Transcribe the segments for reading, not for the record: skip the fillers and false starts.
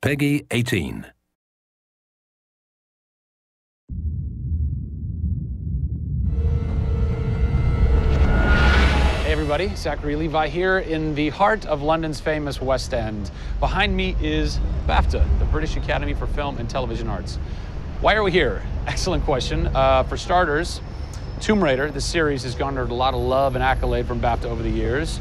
Peggy 18. Hey everybody, Zachary Levi here in the heart of London's famous West End. Behind me is BAFTA, the British Academy for Film and Television Arts. Why are we here? Excellent question. For starters, Tomb Raider, the series, has garnered a lot of love and accolade from BAFTA over the years.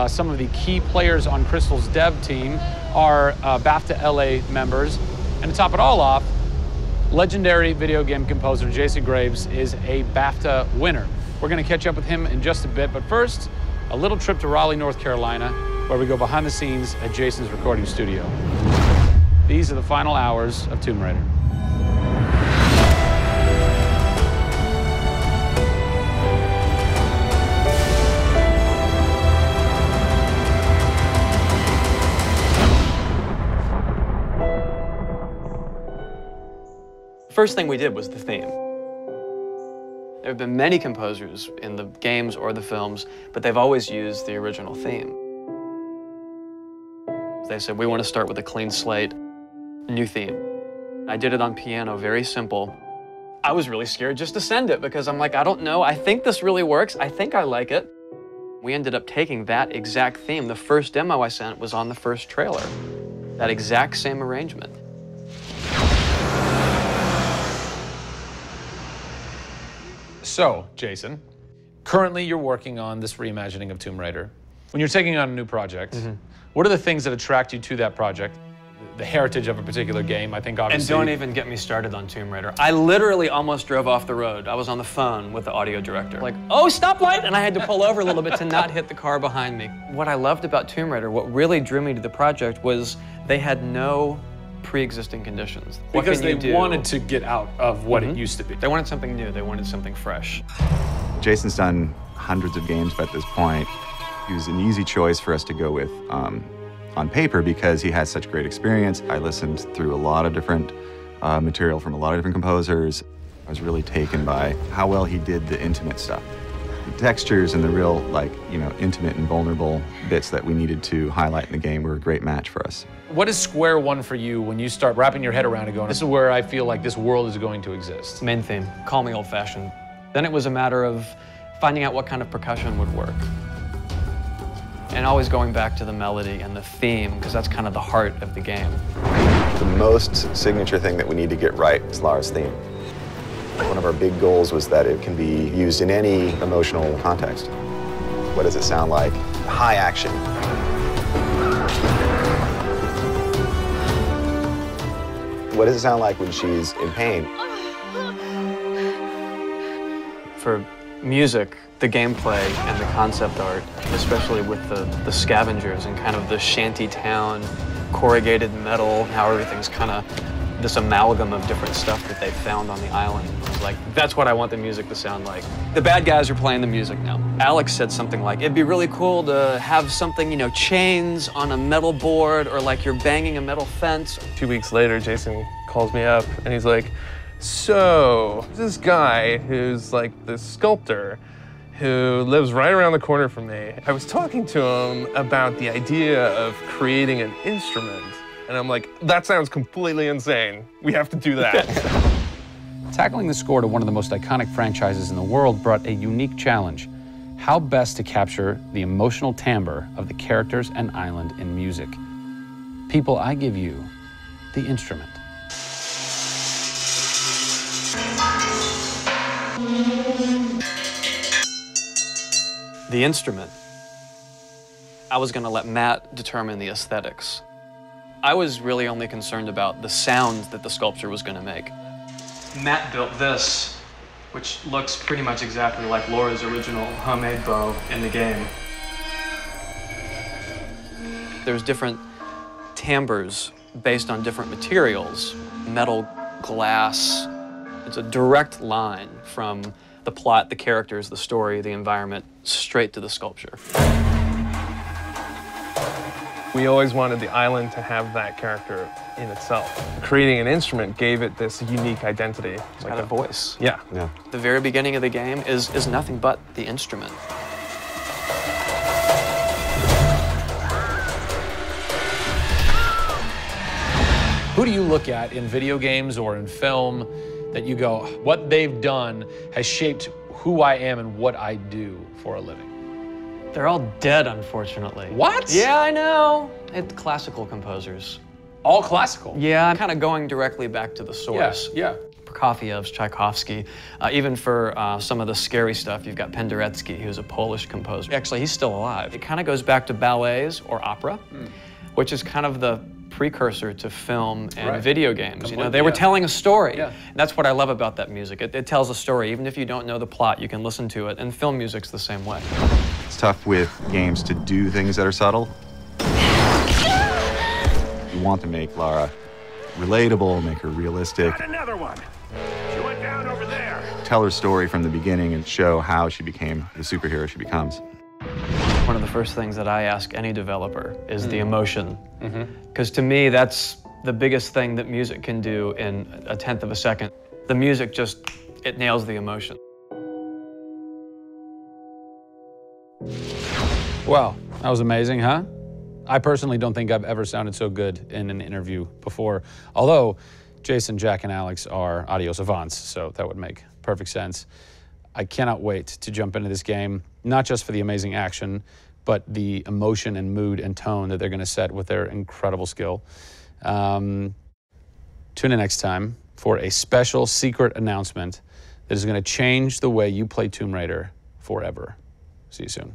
Some of the key players on Crystal's dev team are BAFTA LA members. And to top it all off, legendary video game composer Jason Graves is a BAFTA winner. We're going to catch up with him in just a bit, but first, a little trip to Raleigh, North Carolina, where we go behind the scenes at Jason's recording studio. These are the final hours of Tomb Raider. The first thing we did was the theme. There have been many composers in the games or the films, but they've always used the original theme. They said, we want to start with a clean slate, new theme. I did it on piano, very simple. I was really scared just to send it because I'm like, I don't know, I think this really works, I think I like it. We ended up taking that exact theme. The first demo I sent was on the first trailer. That exact same arrangement. So, Jason, currently you're working on this reimagining of Tomb Raider. When you're taking on a new project, what are the things that attract you to that project? The heritage of a particular game, I think obviously. And don't even get me started on Tomb Raider. I literally almost drove off the road. I was on the phone with the audio director. Like, oh, stoplight! And I had to pull over a little bit to not hit the car behind me. What I loved about Tomb Raider, what really drew me to the project was they had no pre-existing conditions. Because they wanted to get out of what it used to be. They wanted something new, they wanted something fresh. Jason's done hundreds of games at this point. He was an easy choice for us to go with on paper because he has such great experience. I listened through a lot of different material from a lot of different composers. I was really taken by how well he did the intimate stuff. The textures and the real, intimate and vulnerable bits that we needed to highlight in the game were a great match for us. What is square one for you when you start wrapping your head around it going, this is where I feel like this world is going to exist? Main theme, call me old-fashioned. Then it was a matter of finding out what kind of percussion would work. And always going back to the melody and the theme, because that's kind of the heart of the game. The most signature thing that we need to get right is Lara's theme. One of our big goals was that it can be used in any emotional context. What does it sound like? High action. What does it sound like when she's in pain? For music, the gameplay and the concept art, especially with the scavengers and kind of the shanty town, corrugated metal, how everything's kind of this amalgam of different stuff that they found on the island. It's like, that's what I want the music to sound like. The bad guys are playing the music now. Alex said something like, it'd be really cool to have something, chains on a metal board or like you're banging a metal fence. 2 weeks later, Jason calls me up and he's like, so this guy who's like this sculptor who lives right around the corner from me, I was talking to him about the idea of creating an instrument. And I'm like, that sounds completely insane. We have to do that. Tackling the score to one of the most iconic franchises in the world brought a unique challenge. How best to capture the emotional timbre of the characters and island in music? People, I give you the instrument. The instrument. I was gonna let Matt determine the aesthetics. I was really only concerned about the sound that the sculpture was gonna make. Matt built this, which looks pretty much exactly like Laura's original homemade bow in the game. There's different timbres based on different materials, metal, glass. It's a direct line from the plot, the characters, the story, the environment, straight to the sculpture. We always wanted the island to have that character in itself. Creating an instrument gave it this unique identity. It's got a voice. Yeah. The very beginning of the game is nothing but the instrument. Who do you look at in video games or in film that you go, what they've done has shaped who I am and what I do for a living? They're all dead, unfortunately. What? Yeah, I know. It's classical composers. All classical? Yeah, I'm kind of going directly back to the source. Yeah. Prokofiev's, Tchaikovsky. Even for some of the scary stuff, you've got Penderecki, who's a Polish composer. Actually, he's still alive. It kind of goes back to ballets or opera, which is kind of the precursor to film and video games. You know, they were telling a story. Yeah. And that's what I love about that music. It tells a story. Even if you don't know the plot, you can listen to it. And film music's the same way. It's tough with games to do things that are subtle. You want to make Lara relatable, make her realistic. Got another one. She went down over there. Tell her story from the beginning and show how she became the superhero she becomes. One of the first things that I ask any developer is the emotion. Because to me, that's the biggest thing that music can do in 1/10 of a second. The music just, it nails the emotion. Wow, that was amazing, huh? I personally don't think I've ever sounded so good in an interview before. Although Jason, Jack, and Alex are audio savants, so that would make perfect sense. I cannot wait to jump into this game, not just for the amazing action, but the emotion and mood and tone that they're going to set with their incredible skill. Tune in next time for a special secret announcement that is going to change the way you play Tomb Raider forever. See you soon.